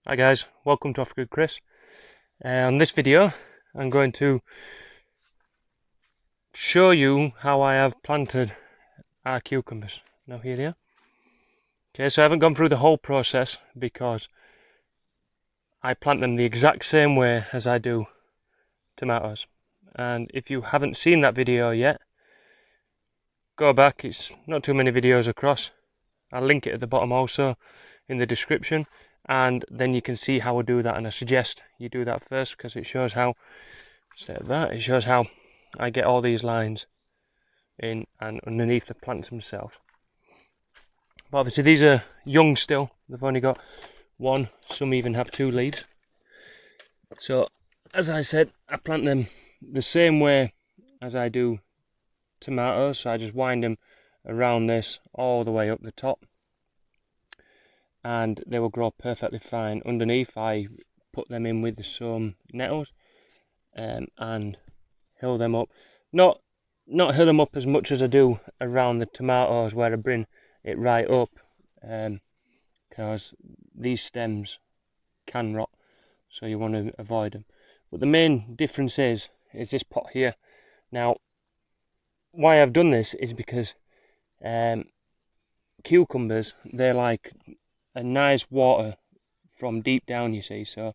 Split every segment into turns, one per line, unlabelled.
Hi guys, welcome to Off-Grid Chris. On this video I'm going to show you how I have planted our cucumbers. Now here they are. Okay, so I haven't gone through the whole process because I plant them the exact same way as I do tomatoes. And if you haven't seen that video yet, go back, it's not too many videos across. I'll link it at the bottom also in the description, and then you can see how I do that, and I suggest you do that first because it shows how, instead of that, it shows how I get all these lines in and underneath the plants themselves. But obviously these are young still, they've only got one, some even have 2 leaves. So as I said, I plant them the same way as I do tomatoes, so I just wind them around this all the way up the top, and they will grow perfectly fine. Underneath I put them in with some nettles and hill them up. Not hill them up as much as I do around the tomatoes, where I bring it right up, because these stems can rot, so you want to avoid them. But the main difference is this pot here. Now why I've done this is because cucumbers, they're like a nice water from deep down, you see. So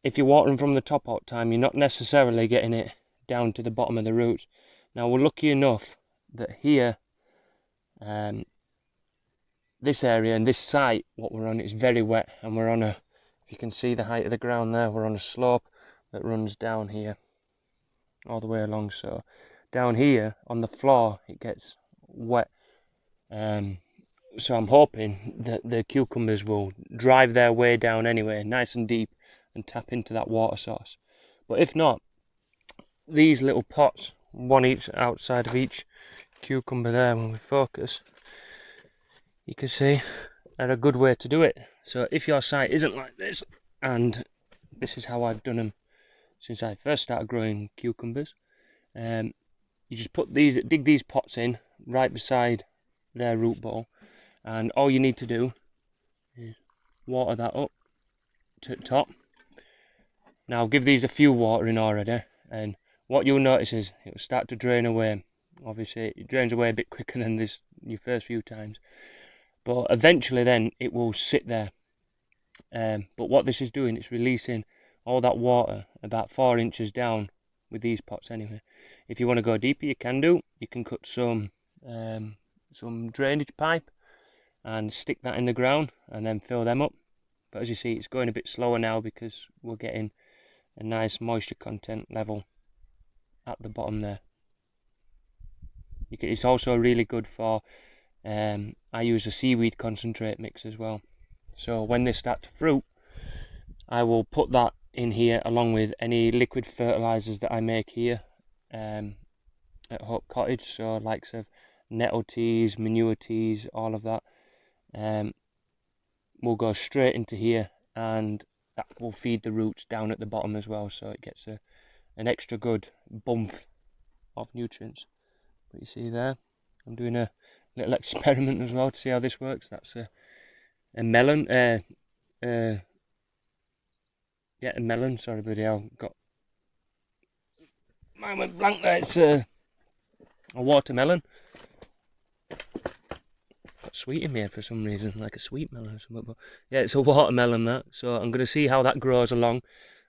if you water them from the top all the time, you're not necessarily getting it down to the bottom of the roots. Now we're lucky enough that here, this area and this site what we're on is very wet, and we're on a, if you can see the height of the ground there, we're on a slope that runs down here all the way along. So down here on the floor it gets wet, so I'm hoping that the cucumbers will drive their way down anyway, nice and deep, and tap into that water source. But if not, these little pots, one each outside of each cucumber there, when we focus, you can see, are a good way to do it. So if your site isn't like this, and this is how I've done them since I first started growing cucumbers, you just put these, dig these pots in right beside their root ball, and all you need to do is water that up to the top. Now give these a few watering already, and what you'll notice is it will start to drain away. Obviously it drains away a bit quicker than this your first few times, but eventually then it will sit there. But what this is doing, it's releasing all that water about 4 inches down with these pots anyway. If you want to go deeper, you can do. You can cut some drainage pipe and stick that in the ground and then fill them up. But as you see, it's going a bit slower now because we're getting a nice moisture content level at the bottom there. It's also really good for, I use a seaweed concentrate mix as well. So when they start to fruit, I will put that in here along with any liquid fertilizers that I make here at Hope Cottage. So likes of nettle teas, manure teas, all of that will go straight into here, and that will feed the roots down at the bottom as well, so it gets an extra good bump of nutrients. But you see there, I'm doing a little experiment as well to see how this works. That's a melon, yeah, a melon, sorry buddy, I've got, mine went blank there, it's a watermelon. Got sweet in here for some reason, like a sweet melon or something, but yeah, it's a watermelon that. So I'm going to see how that grows along.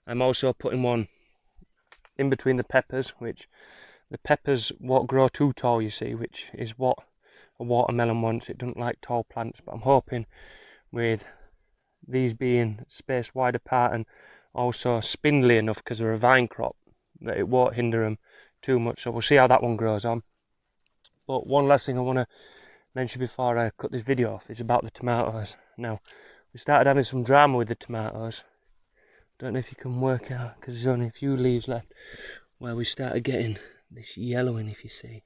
I'm also putting one in between the peppers, which the peppers won't grow too tall, you see, which is what a watermelon wants. It doesn't like tall plants, but I'm hoping with these being spaced wide apart and also spindly enough because they're a vine crop, that it won't hinder them too much. So we'll see how that one grows on. But one last thing I want to mention before I cut this video off is about the tomatoes. Now, we started having some drama with the tomatoes. Don't know if you can work out, because there's only a few leaves left, where we started getting this yellowing, if you see.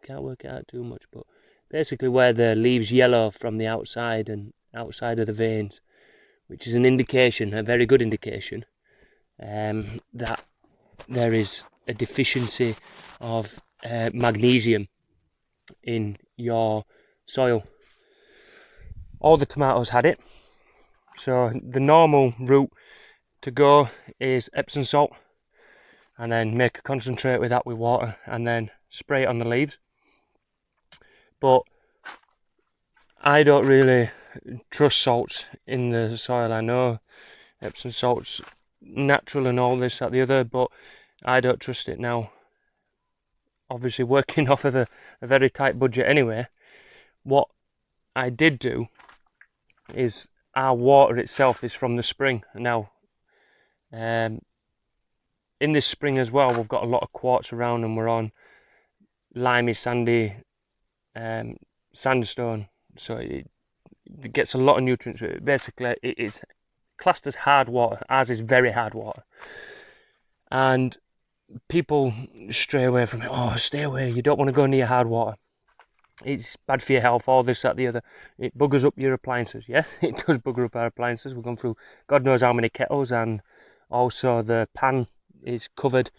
Can't work it out too much, but basically where the leaves yellow from the outside and outside of the veins, which is an indication, a very good indication, that there is a deficiency of magnesium in your soil. All the tomatoes had it, So the normal route to go is Epsom salt, and then make a concentrate with that with water, and then spray it on the leaves. But I don't really trust salts in the soil. I know Epsom salt's natural and all this, that, the other, but I don't trust it now. Obviously working off of a very tight budget anyway, what I did do is our water itself is from the spring. Now, in this spring as well, we've got a lot of quartz around, and we're on limey, sandy sandstone, so it gets a lot of nutrients. Basically, it is classed as hard water. Ours is very hard water, and people stray away from it. Oh, stay away, you don't want to go near hard water, it's bad for your health, all this, that, the other. It buggers up your appliances. Yeah, it does bugger up our appliances. We've gone through God knows how many kettles, and also the pan is covered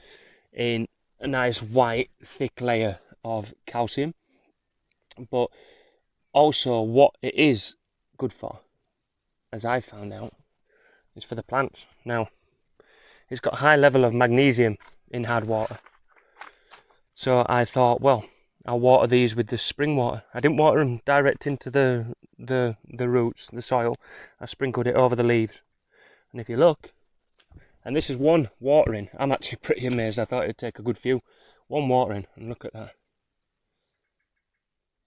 in a nice white thick layer of calcium. But also what it is good for, as I found out, is for the plants. Now, it's got a high level of magnesium in hard water, so I thought, well, I'll water these with the spring water. I didn't water them direct into the roots, the soil. I sprinkled it over the leaves. And if you look, and this is one watering, I'm actually pretty amazed. I thought it'd take a good few. One watering, and look at that.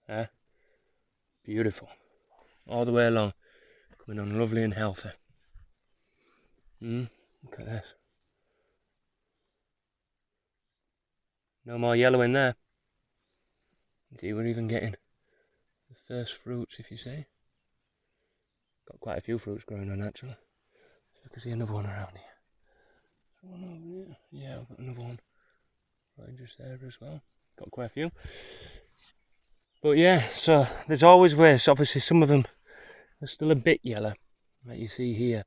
Yeah, beautiful. All the way along, coming on lovely and healthy. Look at this. No more yellow in there. See, we're even getting the first fruits, if you see. Got quite a few fruits growing on, actually. So I can see another one around here. One over here. Yeah, I've got another one right just there as well. Got quite a few. But yeah, so there's always ways. Obviously, some of them are still a bit yellow, like you see here.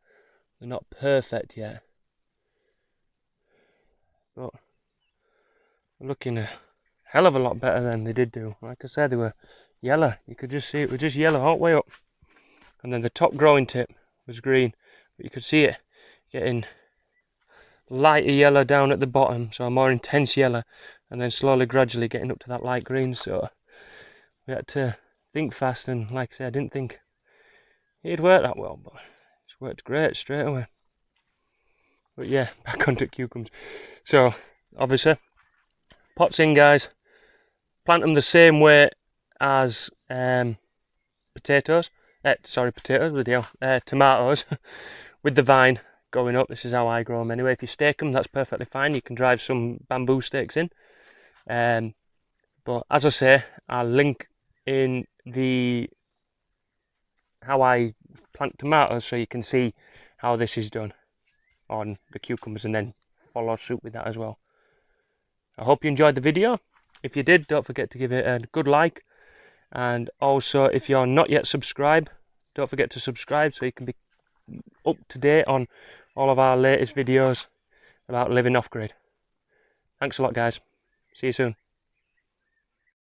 They're not perfect yet, but they're looking a hell of a lot better than they did do. Like I said, they were yellow. You could just see it was just yellow all the way up, and then the top growing tip was green, but you could see it getting lighter yellow down at the bottom, so a more intense yellow, and then slowly, gradually getting up to that light green. So we had to think fast, and like I said, I didn't think it'd work that well, but it's worked great straight away. But yeah, back onto cucumbers. So obviously, pots in, guys. Plant them the same way as potatoes. Tomatoes with the vine going up. This is how I grow them anyway. If you stake them, that's perfectly fine. You can drive some bamboo stakes in. But as I say, I'll link in the how I plant tomatoes, so you can see how this is done on the cucumbers, and then follow suit with that as well. I hope you enjoyed the video. If you did, don't forget to give it a good like, and also if you're not yet subscribed, don't forget to subscribe so you can be up to date on all of our latest videos about living off grid. Thanks a lot, guys. See you soon.